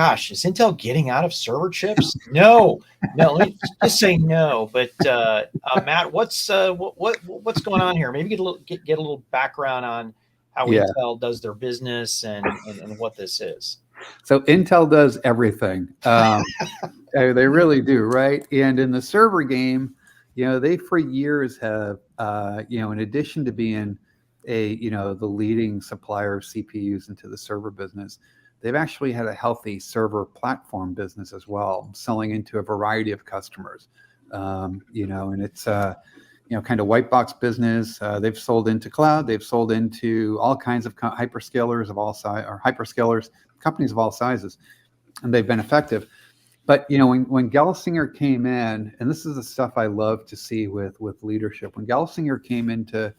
gosh, is Intel getting out of server chips? No, no. Let me just say no. But Matt, what's going on here? Maybe get a little background on how Yeah. Intel does their business and what this is. So Intel does everything. They really do, right? And in the server game, they for years have, in addition to being the leading supplier of CPUs into the server business, they've actually had a healthy server platform business as well, selling into a variety of customers. And it's kind of white box business. They've sold into cloud. They've sold into all kinds of hyperscalers of all size, or hyperscalers, companies of all sizes, and they've been effective. But when Gelsinger came in, and this is the stuff I love to see with leadership. When Gelsinger came into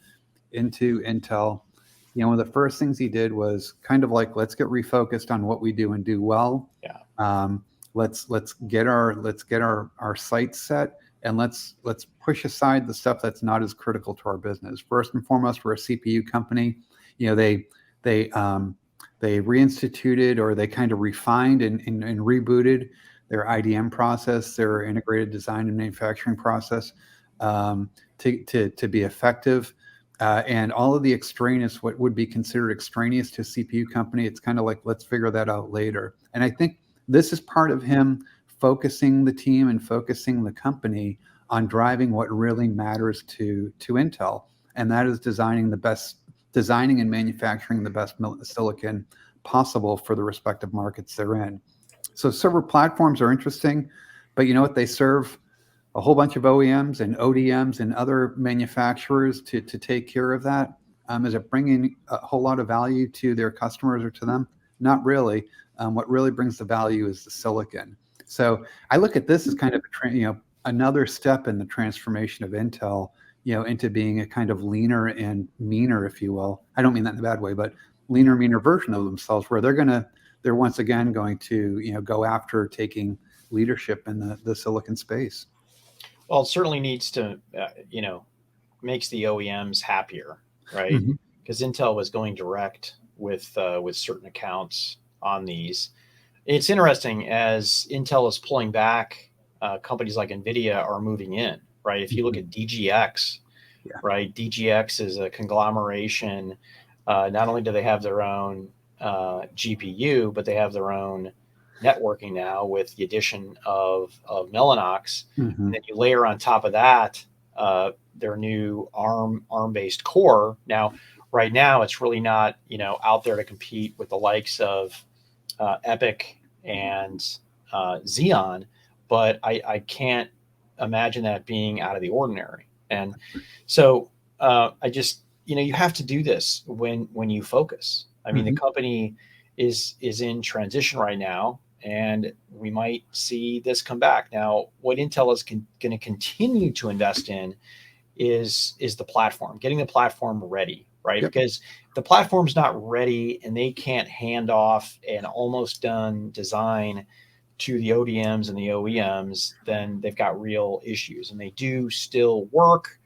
Intel, one of the first things he did was kind of like, let's get refocused on what we do and do well. Yeah. Let's get our sights set, and let's push aside the stuff that's not as critical to our business. First and foremost, we're a CPU company. They reinstituted, or they kind of refined and rebooted their IDM process, their integrated design and manufacturing process, to be effective. And all of the extraneous, what would be considered extraneous to a CPU company, it's kind of like, let's figure that out later. And I think this is part of him focusing the team and focusing the company on driving what really matters to Intel, and that is designing and manufacturing the best silicon possible for the respective markets they're in. So server platforms are interesting, but you know what? They serve a whole bunch of OEMs and ODMs and other manufacturers to take care of that. Is it bringing a whole lot of value to their customers or to them? Not really. What really brings the value is the silicon. So I look at this as kind of another step in the transformation of Intel, into being a kind of leaner and meaner, if you will. I don't mean that in a bad way, but leaner, meaner version of themselves, where they're once again going to go after taking leadership in the silicon space. Well, it certainly needs to, makes the OEMs happier, right? Because Intel was going direct with certain accounts on these. It's interesting, as Intel is pulling back, companies like NVIDIA are moving in, right? If you look at DGX, Yeah. right? DGX is a conglomeration. Not only do they have their own GPU, but they have their own networking now with the addition of Mellanox. And then you layer on top of that their new ARM-based core. Now, right now, it's really not out there to compete with the likes of EPYC and Xeon, but I can't imagine that being out of the ordinary. And so I just, you have to do this when you focus. I mean, the company is in transition right now, and we might see this come back. Now, what Intel is going to continue to invest in is the platform, getting the platform ready, right? Yep. Because if the platform's not ready and they can't hand off an almost done design to the ODMs and the OEMs, then they've got real issues. And they do still work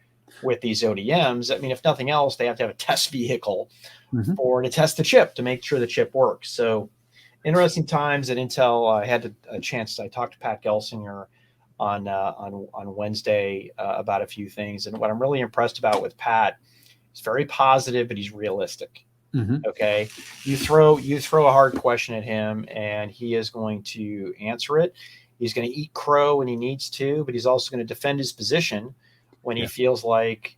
with these ODMs. I mean, if nothing else, they have to have a test vehicle to test the chip, to make sure the chip works. So interesting times at Intel. I had a chance. I talked to Pat Gelsinger on Wednesday about a few things. And what I'm really impressed about with Pat, he's very positive, but he's realistic. Okay. You throw a hard question at him and he is going to answer it. He's going to eat crow when he needs to, but he's also going to defend his position when he feels like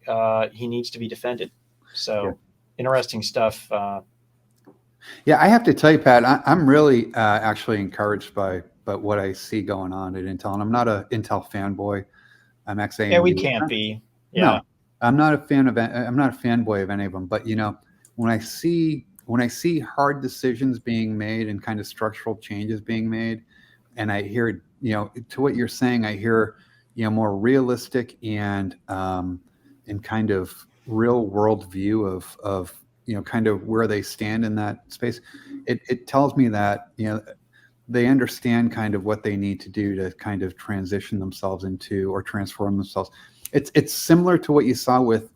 he needs to be defended. So interesting stuff. Yeah, I have to tell you, Pat, I'm really actually encouraged by what I see going on at Intel. And I'm not an Intel fanboy. I'm ex-AMD. Yeah, we can't be. Yeah. No, I'm not a fanboy of any of them. But when I see hard decisions being made and kind of structural changes being made, and I hear to what you're saying, I hear more realistic and kind of real world view of kind of where they stand in that space. It tells me that they understand kind of what they need to do to kind of transition themselves into, or transform themselves. It's similar to what you saw with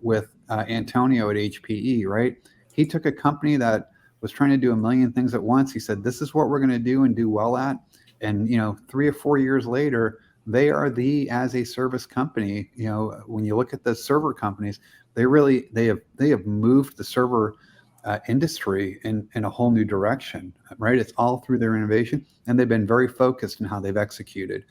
Antonio at HPE, right? He took a company that was trying to do a million things at once. He said, this is what we're going to do and do well at. And, 3 or 4 years later, they are the as a service company. When you look at the server companies, they have moved the server industry in a whole new direction, right? It's all through their innovation, and they've been very focused in how they've executed.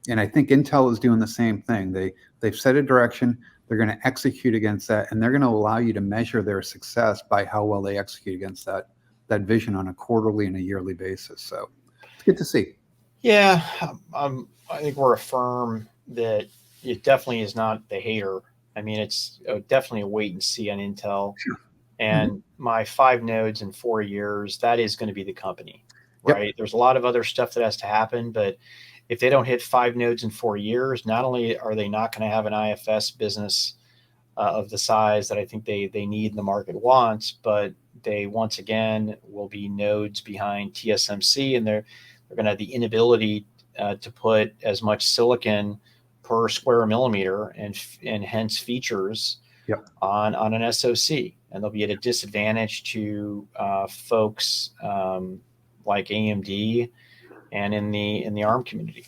And I think Intel is doing the same thing. They've set a direction. They're going to execute against that, and they're going to allow you to measure their success by how well they execute against that vision on a quarterly and a yearly basis. So it's good to see. Yeah, I think we're a firm that it definitely is not the hater. I mean, it's definitely a wait and see on Intel. Sure. And my 5 nodes in 4 years, that is going to be the company, right? Yep. There's a lot of other stuff that has to happen, but if they don't hit 5 nodes in 4 years, not only are they not going to have an IFS business of the size that I think they need and the market wants, but they once again will be nodes behind TSMC, and they're going to have the inability to put as much silicon per square millimeter and hence features Yep. on an SoC, and they'll be at a disadvantage to folks like AMD and in the ARM community.